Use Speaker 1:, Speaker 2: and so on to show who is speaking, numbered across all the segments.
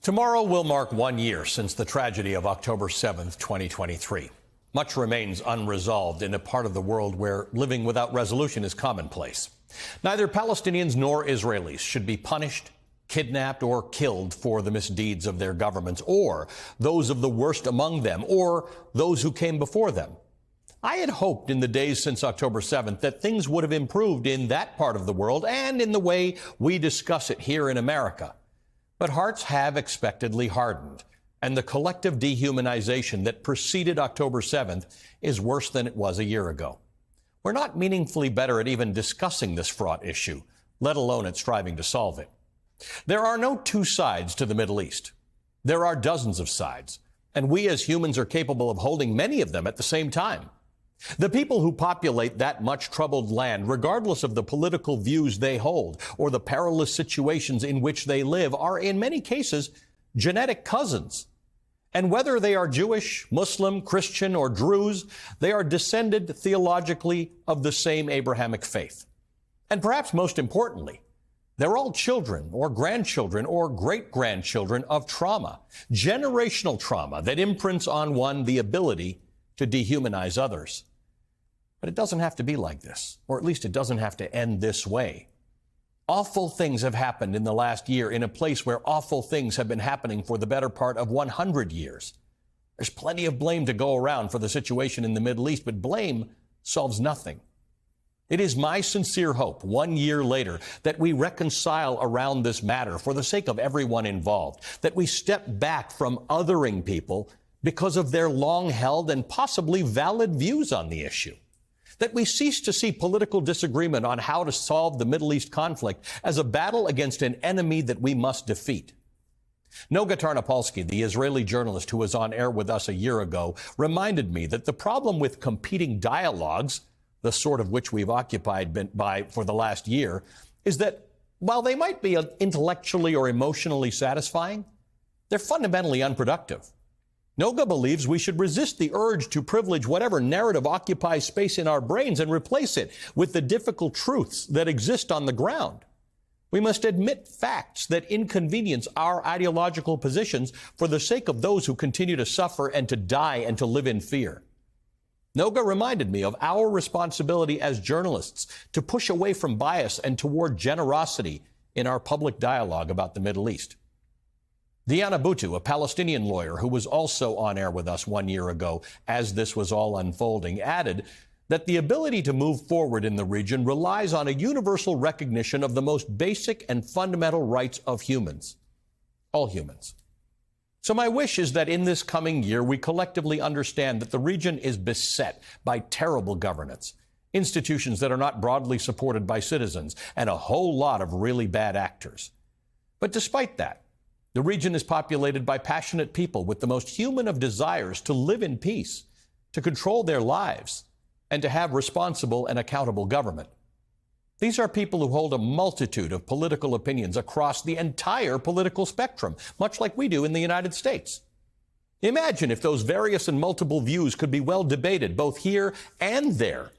Speaker 1: Tomorrow will mark 1 year since the tragedy of October 7th, 2023. Much remains unresolved in a part of the world where living without resolution is commonplace. Neither Palestinians nor Israelis should be punished, kidnapped, or killed for the misdeeds of their governments, or those of the worst among them, or those who came before them. I had hoped in the days since October 7th that things would have improved in that part of the world and in the way we discuss it here in America. But hearts have expectedly hardened, and the collective dehumanization that preceded October 7th is worse than it was a year ago. We're not meaningfully better at even discussing this fraught issue, let alone at striving to solve it. There are no two sides to the Middle East. There are dozens of sides, and we as humans are capable of holding many of them at the same time. The people who populate that much troubled land, regardless of the political views they hold or the perilous situations in which they live, are in many cases genetic cousins. And whether they are Jewish, Muslim, Christian, or Druze, they are descended theologically of the same Abrahamic faith. And perhaps most importantly, they're all children or grandchildren or great-grandchildren of trauma, generational trauma that imprints on one the ability to dehumanize others. But it doesn't have to be like this, or at least it doesn't have to end this way. Awful things have happened in the last year in a place where awful things have been happening for the better part of 100 years. There's plenty of blame to go around for the situation in the Middle East, but blame solves nothing. It is my sincere hope, 1 year later, that we reconcile around this matter for the sake of everyone involved, that we step back from othering people because of their long-held and possibly valid views on the issue, that we cease to see political disagreement on how to solve the Middle East conflict as a battle against an enemy that we must defeat. Noga Tarnopolsky, the Israeli journalist who was on air with us a year ago, reminded me that the problem with competing dialogues, the sort of which we've occupied for the last year, is that while they might be intellectually or emotionally satisfying, they're fundamentally unproductive. Noga believes we should resist the urge to privilege whatever narrative occupies space in our brains and replace it with the difficult truths that exist on the ground. We must admit facts that inconvenience our ideological positions for the sake of those who continue to suffer and to die and to live in fear. Noga reminded me of our responsibility as journalists to push away from bias and toward generosity in our public dialogue about the Middle East. Diana Buttu, a Palestinian lawyer who was also on air with us 1 year ago as this was all unfolding, added that the ability to move forward in the region relies on a universal recognition of the most basic and fundamental rights of humans, all humans. So my wish is that in this coming year, we collectively understand that the region is beset by terrible governance, institutions that are not broadly supported by citizens, and a whole lot of really bad actors. But despite that, the region is populated by passionate people with the most human of desires to live in peace, to control their lives, and to have responsible and accountable government. These are people who hold a multitude of political opinions across the entire political spectrum, much like we do in the United States. Imagine if those various and multiple views could be well debated both here and there,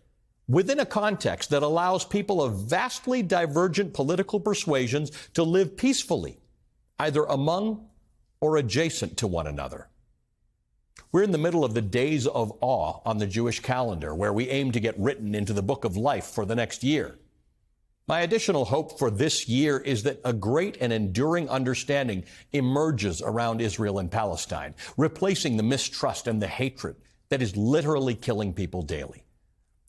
Speaker 1: within a context that allows people of vastly divergent political persuasions to live peacefully, either among or adjacent to one another. We're in the middle of the Days of Awe on the Jewish calendar, where we aim to get written into the book of life for the next year. My additional hope for this year is that a great and enduring understanding emerges around Israel and Palestine, replacing the mistrust and the hatred that is literally killing people daily.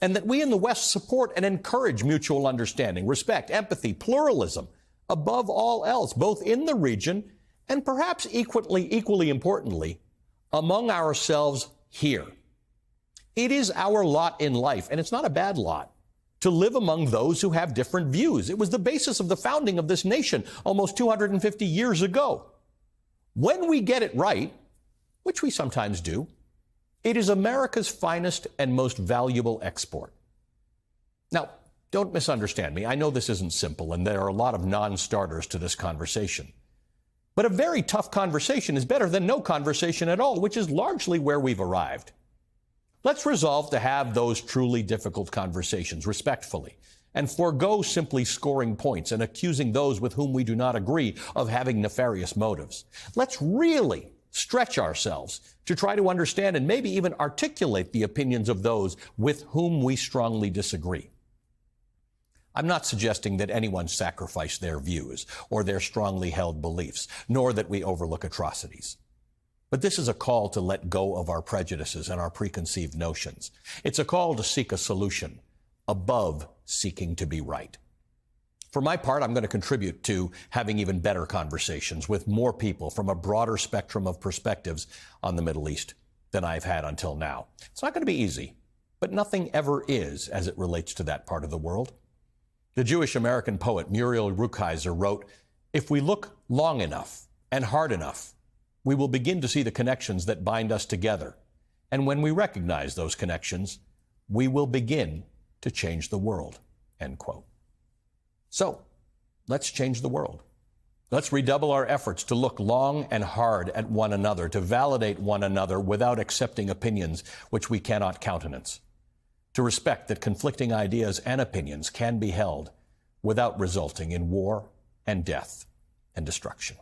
Speaker 1: And that we in the West support and encourage mutual understanding, respect, empathy, pluralism, above all else, both in the region and perhaps equally importantly, among ourselves here. It is our lot in life, and it's not a bad lot, to live among those who have different views. It was the basis of the founding of this nation almost 250 years ago. When we get it right, which we sometimes do, it is America's finest and most valuable export. Now, don't misunderstand me. I know this isn't simple, and there are a lot of non-starters to this conversation. But a very tough conversation is better than no conversation at all, which is largely where we've arrived. Let's resolve to have those truly difficult conversations respectfully and forego simply scoring points and accusing those with whom we do not agree of having nefarious motives. Let's really stretch ourselves to try to understand and maybe even articulate the opinions of those with whom we strongly disagree. I'm not suggesting that anyone sacrifice their views or their strongly held beliefs, nor that we overlook atrocities. But this is a call to let go of our prejudices and our preconceived notions. It's a call to seek a solution above seeking to be right. For my part, I'm going to contribute to having even better conversations with more people from a broader spectrum of perspectives on the Middle East than I've had until now. It's not going to be easy, but nothing ever is as it relates to that part of the world. The Jewish-American poet Muriel Rukeyser wrote, "If we look long enough and hard enough, we will begin to see the connections that bind us together. And when we recognize those connections, we will begin to change the world." End quote. So, let's change the world. Let's redouble our efforts to look long and hard at one another, to validate one another without accepting opinions which we cannot countenance, to respect that conflicting ideas and opinions can be held without resulting in war and death and destruction.